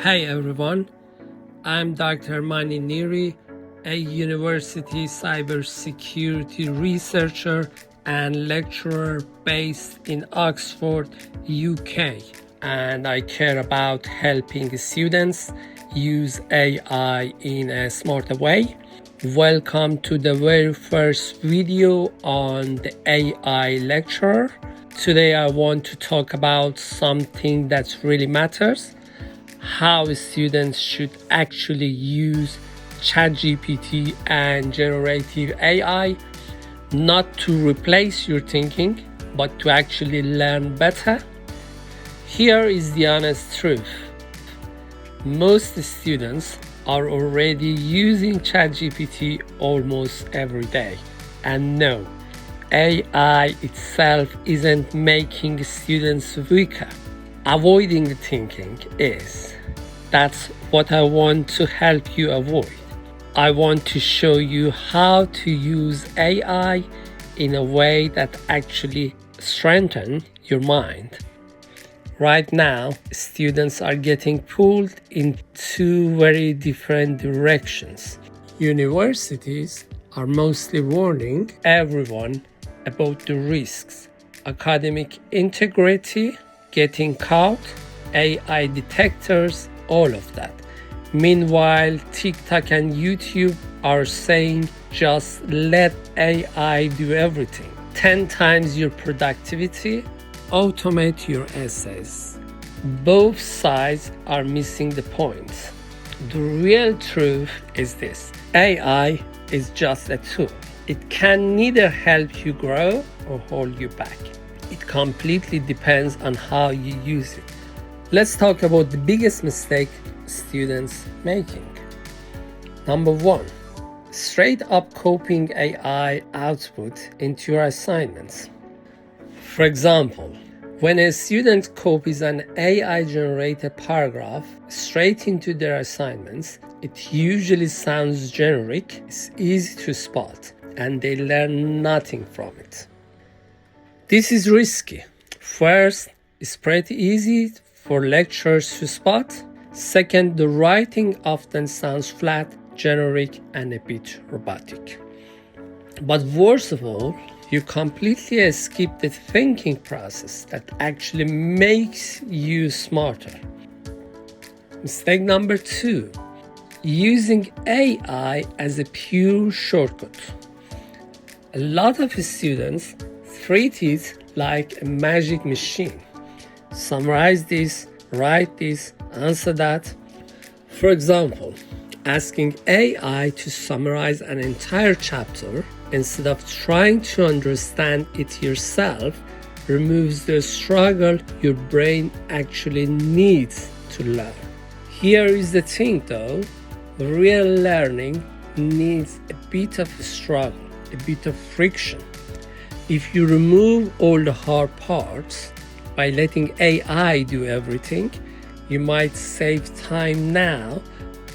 Hey everyone, I'm Dr. Mani Neri, a university cybersecurity researcher and lecturer based in Oxford, UK, and I care about helping students use AI in a smarter way. Welcome to the very first video on the AI lecturer. Today I want to talk about something that really matters: how students should actually use ChatGPT and generative AI, not to replace your thinking, but to actually learn better. Here is the honest truth. Most students are already using ChatGPT almost every day. And no, AI itself isn't making students weaker. Avoiding thinking is. That's what I want to help you avoid. I want to show you how to use AI in a way that actually strengthens your mind. Right now, students are getting pulled in two very different directions. Universities are mostly warning everyone about the risks: academic integrity, getting caught, AI detectors, all of that. Meanwhile, TikTok and YouTube are saying just let AI do everything. 10 times your productivity, automate your essays. Both sides are missing the point. The real truth is this: AI is just a tool. It can neither help you grow or hold you back. It completely depends on how you use it. Let's talk about the biggest mistake students making. Number one, straight up copying AI output into your assignments. For example, when a student copies an AI generated paragraph straight into their assignments, it usually sounds generic, it's easy to spot, and they learn nothing from it. This is risky. First, it's pretty easy for lecturers to spot. Second, the writing often sounds flat, generic, and a bit robotic. But worst of all, you completely skip the thinking process that actually makes you smarter. Mistake number two, using AI as a pure shortcut. A lot of students treat it like a magic machine. Summarize this, write this, answer that. For example, asking AI to summarize an entire chapter instead of trying to understand it yourself removes the struggle your brain actually needs to learn. Here is the thing though: real learning needs a bit of struggle, a bit of friction. If you remove all the hard parts by letting AI do everything, you might save time now,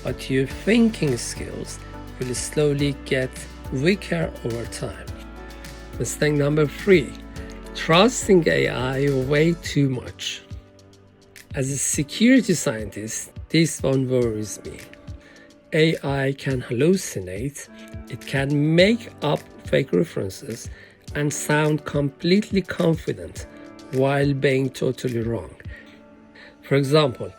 but your thinking skills will slowly get weaker over time. Mistake number three, trusting AI way too much. As a security scientist, this one worries me. AI can hallucinate, it can make up fake references, and sound completely confident while being totally wrong. For example,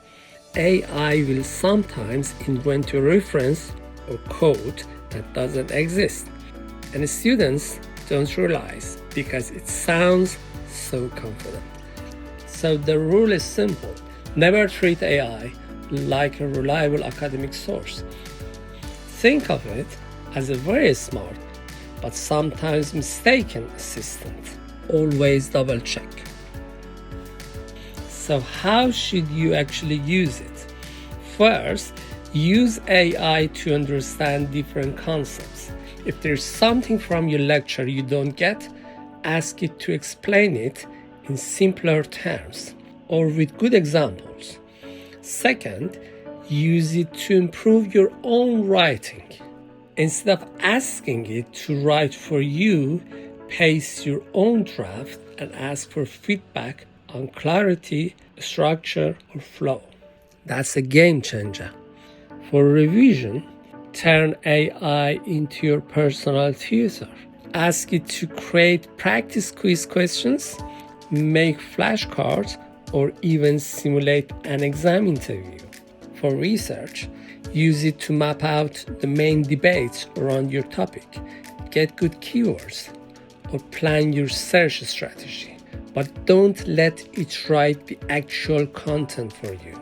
AI will sometimes invent a reference or quote that doesn't exist, and students don't realize because it sounds so confident. So the rule is simple: never treat AI like a reliable academic source. Think of it as a very smart but sometimes mistaken assistant. Always double check. So how should you actually use it? First, use AI to understand different concepts. If there's something from your lecture you don't get, ask it to explain it in simpler terms or with good examples. Second, use it to improve your own writing. Instead of asking it to write for you, paste your own draft and ask for feedback on clarity, structure, or flow. That's a game changer. For revision, turn AI into your personal tutor. Ask it to create practice quiz questions, make flashcards, or even simulate an exam interview. For research, use it to map out the main debates around your topic, get good keywords, or plan your search strategy. But don't let it write the actual content for you.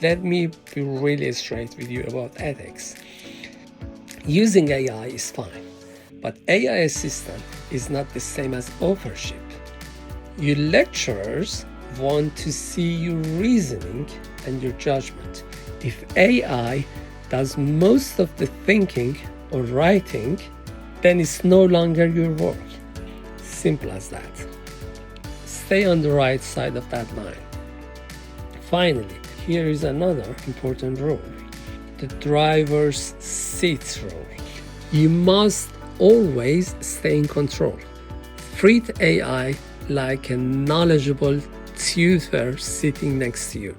Let me be really straight with you about ethics. Using AI is fine, but AI assistant is not the same as authorship. You lecturers want to see your reasoning and your judgment. If AI does most of the thinking or writing, then it's no longer your work. Simple as that. Stay on the right side of that line. Finally, here is another important rule: the driver's seat rule. You must always stay in control. Treat AI like a knowledgeable tutor sitting next to you.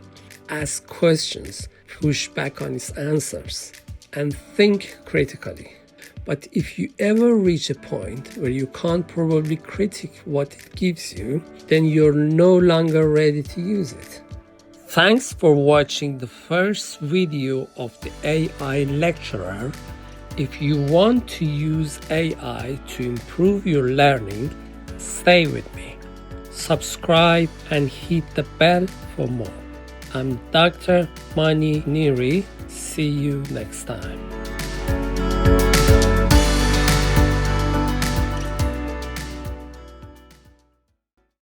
Ask questions, push back on its answers, and think critically. But if you ever reach a point where you can't probably critique what it gives you, then you're no longer ready to use it. Thanks for watching the first video of the AI lecturer. If you want to use AI to improve your learning, stay with me. Subscribe and hit the bell for more. I'm Dr. Mani Neri. See you next time.